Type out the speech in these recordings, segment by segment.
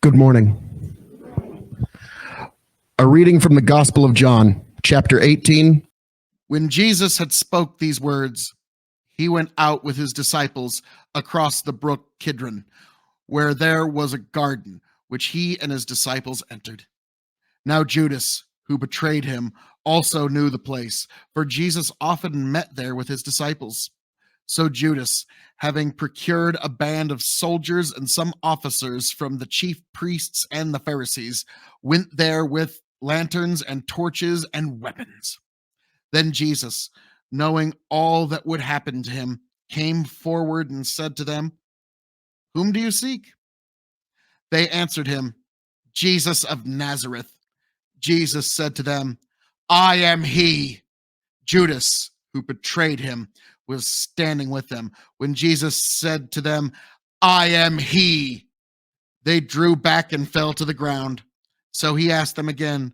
Good morning. A reading from the Gospel of John, chapter 18. When Jesus had spoke these words, he went out with his disciples across the brook Kidron, where there was a garden, which he and his disciples entered. Now Judas, who betrayed him, also knew the place, for Jesus often met there with his disciples. So Judas, having procured a band of soldiers and some officers from the chief priests and the Pharisees, went there with lanterns and torches and weapons. Then Jesus, knowing all that would happen to him, came forward and said to them, "Whom do you seek?" They answered him, "Jesus of Nazareth." Jesus said to them, "I am he." Judas, who betrayed him, was standing with them. When Jesus said to them, "I am he," they drew back and fell to the ground. So he asked them again,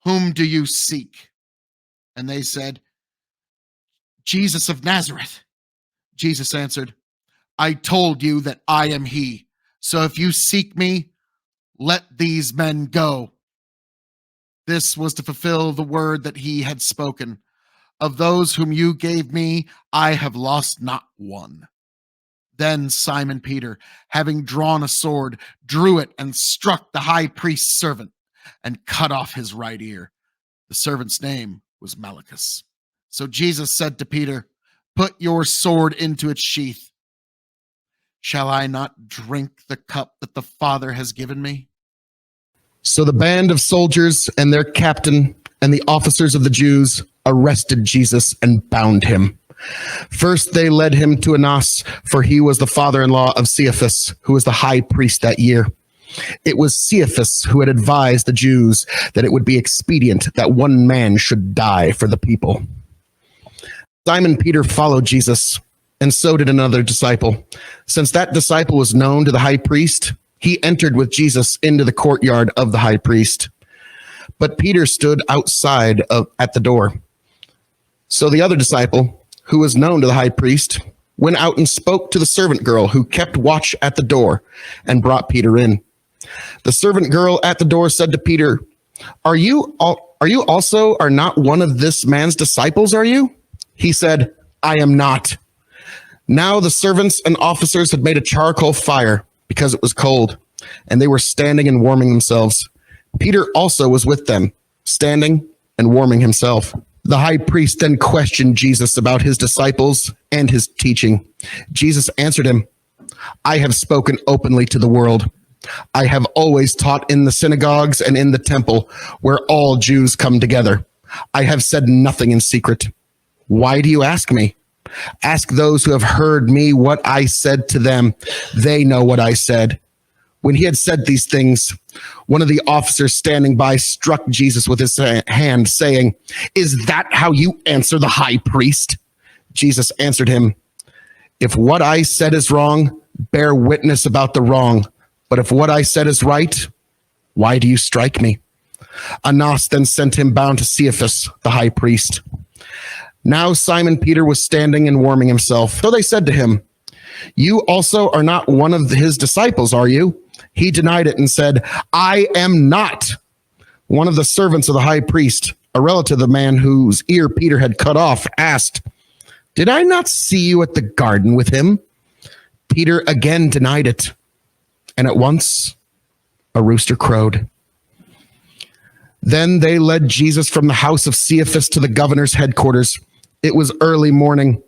"Whom do you seek?" And they said, "Jesus of Nazareth." Jesus answered, "I told you that I am he. So if you seek me, let these men go." This was to fulfill the word that he had spoken. "Of those whom you gave me, I have lost not one." Then Simon Peter, having drawn a sword, drew it and struck the high priest's servant and cut off his right ear. The servant's name was Malchus. So Jesus said to Peter, "Put your sword into its sheath. Shall I not drink the cup that the Father has given me?" So the band of soldiers and their captain and the officers of the Jews arrested Jesus and bound him. First they led him to Annas, for he was the father-in-law of Caiaphas, who was the high priest that year. It was Caiaphas who had advised the Jews that it would be expedient that one man should die for the people. Simon Peter followed Jesus, and so did another disciple. Since that disciple was known to the high priest, he entered with Jesus into the courtyard of the high priest. But Peter stood outside at the door. So the other disciple, who was known to the high priest, went out and spoke to the servant girl who kept watch at the door and brought Peter in. The servant girl at the door said to Peter, Are you also not one of this man's disciples, are you?" He said, "I am not." Now the servants and officers had made a charcoal fire because it was cold, and they were standing and warming themselves. Peter also was with them, standing and warming himself. The high priest then questioned Jesus about his disciples and his teaching. Jesus answered him, "I have spoken openly to the world. I have always taught in the synagogues and in the temple, where all Jews come together. I have said nothing in secret. Why do you ask me? Ask those who have heard me what I said to them. They know what I said." When he had said these things, one of the officers standing by struck Jesus with his hand, saying, "Is that how you answer the high priest?" Jesus answered him, "If what I said is wrong, bear witness about the wrong. But if what I said is right, why do you strike me?" Annas then sent him bound to Caiaphas, the high priest. Now Simon Peter was standing and warming himself. So they said to him, "You also are not one of his disciples, are you?" He denied it and said, "I am not." One of the servants of the high priest, a relative of the man whose ear Peter had cut off, asked, "Did I not see you at the garden with him?" Peter again denied it, and at once a rooster crowed. Then they led Jesus from the house of Caiaphas to the governor's headquarters. It was early morning.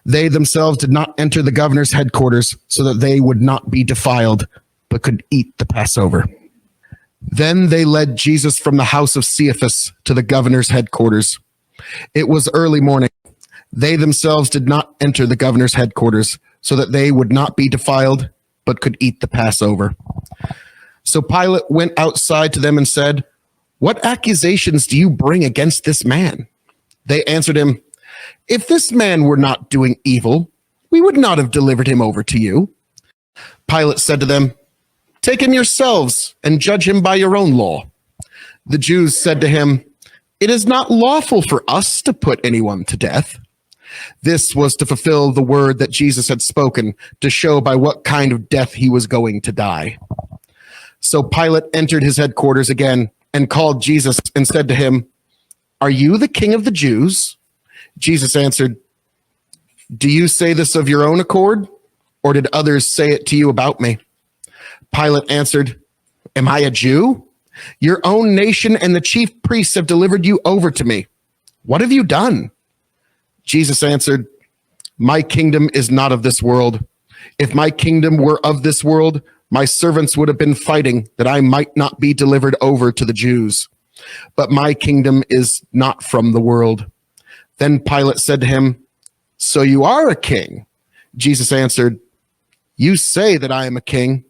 They themselves did not enter the governor's headquarters so that they would not be defiled, but could eat the Passover. Then they led Jesus from the house of Caiaphas to the governor's headquarters. It was early morning. They themselves did not enter the governor's headquarters so that they would not be defiled, but could eat the Passover. So Pilate went outside to them and said, "What accusations do you bring against this man?" They answered him, "If this man were not doing evil, we would not have delivered him over to you." Pilate said to them, "Take him yourselves and judge him by your own law." The Jews said to him, "It is not lawful for us to put anyone to death." This was to fulfill the word that Jesus had spoken, to show by what kind of death he was going to die. So Pilate entered his headquarters again and called Jesus and said to him, "Are you the king of the Jews?" Jesus answered, "Do you say this of your own accord, or did others say it to you about me?" Pilate answered, "Am I a Jew? Your own nation and the chief priests have delivered you over to me. What have you done?" Jesus answered, "My kingdom is not of this world. If my kingdom were of this world, my servants would have been fighting that I might not be delivered over to the Jews. But my kingdom is not from the world." Then Pilate said to him, "So you are a king?" Jesus answered, "You say that I am a king.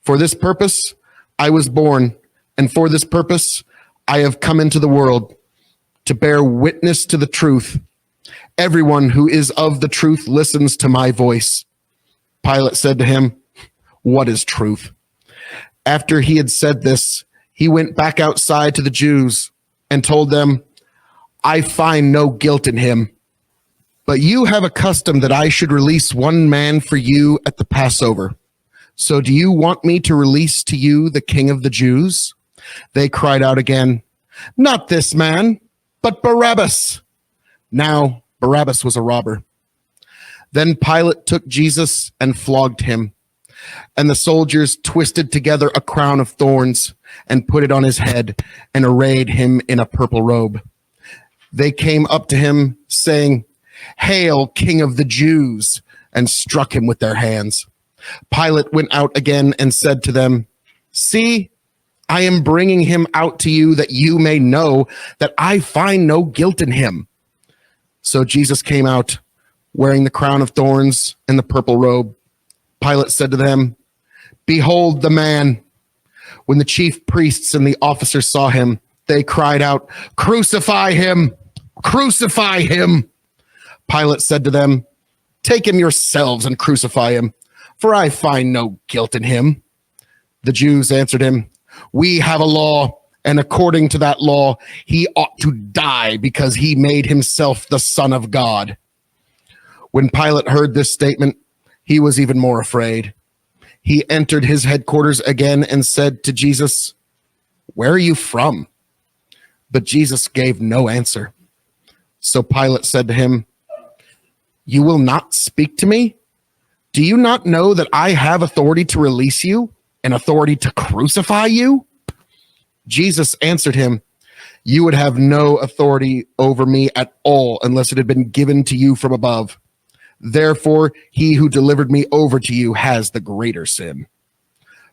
For this purpose I was born, and for this purpose I have come into the world, to bear witness to the truth. Everyone who is of the truth listens to my voice." Pilate said to him, "What is truth?" After he had said this, he went back outside to the Jews and told them, "I find no guilt in him. But you have a custom that I should release one man for you at the Passover. So do you want me to release to you the king of the Jews?" They cried out again, "Not this man, but Barabbas." Now Barabbas was a robber. Then Pilate took Jesus and flogged him. And the soldiers twisted together a crown of thorns and put it on his head and arrayed him in a purple robe. They came up to him saying, "Hail, King of the Jews," and struck him with their hands. Pilate went out again and said to them, "See, I am bringing him out to you that you may know that I find no guilt in him." So Jesus came out wearing the crown of thorns and the purple robe. Pilate said to them, "Behold the man." When the chief priests and the officers saw him, they cried out, "Crucify him! Crucify him!" Pilate said to them, "Take him yourselves and crucify him, for I find no guilt in him." The Jews answered him, "We have a law, and according to that law, he ought to die because he made himself the Son of God." When Pilate heard this statement, he was even more afraid. He entered his headquarters again and said to Jesus, "Where are you from?" But Jesus gave no answer. So Pilate said to him, "You will not speak to me? Do you not know that I have authority to release you and authority to crucify you?" Jesus answered him, "You would have no authority over me at all unless it had been given to you from above. Therefore, he who delivered me over to you has the greater sin."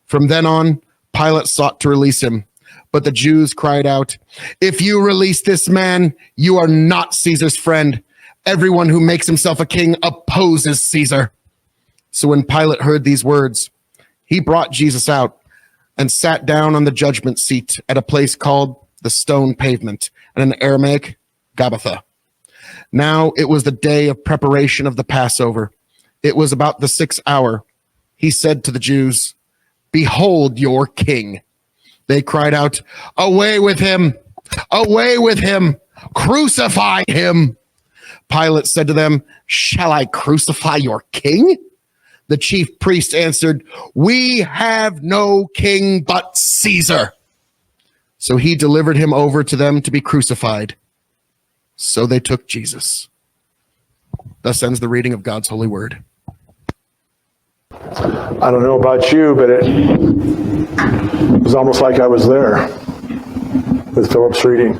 From then on, Pilate sought to release him, but the Jews cried out, "If you release this man, you are not Caesar's friend. Everyone who makes himself a king opposes Caesar." So when Pilate heard these words, he brought Jesus out and sat down on the judgment seat at a place called the Stone Pavement, and in Aramaic, Gabbatha. Now it was the day of preparation of the Passover. It was about the 6th hour. He said to the Jews, "Behold your king." They cried out, "Away with him! Away with him! Crucify him!" Pilate said to them, "Shall I crucify your king?" The chief priest answered, "We have no king but Caesar." So he delivered him over to them to be crucified. So they took Jesus. Thus ends the reading of God's holy word. I don't know about you, but it was almost like I was there with Philip's reading.